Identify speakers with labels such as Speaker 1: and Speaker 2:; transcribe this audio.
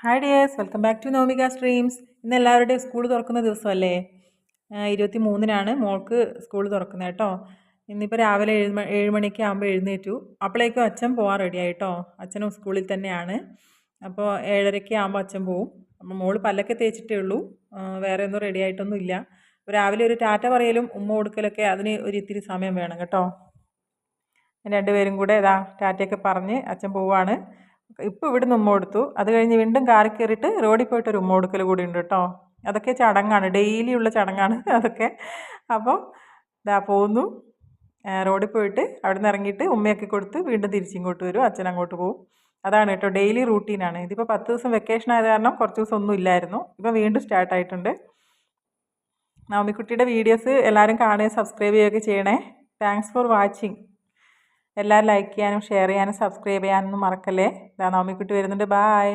Speaker 1: Hi dears, welcome back to Nomika streams. ഇന്ന് എല്ലാവരുടെയും school തുറക്കുന്ന ദിവസമല്ലേ? 23-നാണ് മോൾക്ക് സ്കൂൾ തുറക്കുന്നത് കേട്ടോ. ഇന്നിപ്പോൾ രാവിലെ 7 മണിയൊക്കെ ആകുമ്പോൾ എഴുന്നേറ്റു. അപ്പോഴേക്കും അച്ഛൻ പോകാൻ റെഡിയായി കേട്ടോ. അച്ഛനും സ്കൂളിൽ തന്നെയാണ്. അപ്പോൾ 7:30 ആകുമ്പോൾ അച്ഛൻ പോവും. അപ്പോൾ മോള് പല്ലൊക്കെ തേച്ചിട്ടേ ഉള്ളൂ, വേറെ ഒന്നും റെഡി ആയിട്ടൊന്നും ഇല്ല. രാവിലെ ഒരു ടാറ്റ പറയലും ഉമ്മ കൊടുക്കലൊക്കെ അതിന് ഒരു ഇത്തിരി സമയം വേണം കേട്ടോ. രണ്ടുപേരും കൂടെ ടാറ്റയൊക്കെ പറഞ്ഞ് അച്ഛൻ പോവാണ്. ഇപ്പോൾ ഇവിടുന്ന് ഉമ്മ കൊടുത്തു. അത് കഴിഞ്ഞ് വീണ്ടും കാറിൽ കയറിയിട്ട് റോഡിൽ പോയിട്ട് ഒരു ഉമ്മ കൊടുക്കൽ കൂടി ഉണ്ട് കേട്ടോ. അതൊക്കെ ചടങ്ങാണ്, ഡെയിലി ഉള്ള ചടങ്ങാണ് അതൊക്കെ. അപ്പോൾ പോകുന്നു. റോഡിൽ പോയിട്ട് അവിടെ നിന്ന് ഇറങ്ങിയിട്ട് ഉമ്മയൊക്കെ കൊടുത്ത് വീണ്ടും തിരിച്ചിങ്ങോട്ട് വരും. അച്ഛൻ അങ്ങോട്ട് പോകും. അതാണ് കേട്ടോ, ഡെയിലി റൂട്ടീനാണ്. ഇതിപ്പോൾ 10 ദിവസം വെക്കേഷൻ ആയത് കാരണം കുറച്ച് ദിവസം ഒന്നും ഇല്ലായിരുന്നു. ഇപ്പോൾ വീണ്ടും സ്റ്റാർട്ടായിട്ടുണ്ട്. നവമിക്കുട്ടിയുടെ വീഡിയോസ് എല്ലാവരും കാണുകയും സബ്സ്ക്രൈബ് ചെയ്യുകയൊക്കെ ചെയ്യണേ. Thanks for watching. എല്ലാവരും ലൈക്ക് ചെയ്യാനും ഷെയർ ചെയ്യാനും സബ്സ്ക്രൈബ് ചെയ്യാനൊന്നും മറക്കല്ലേ. നവമിക്കുട്ടി വരുന്നുണ്ട്. ബായ്.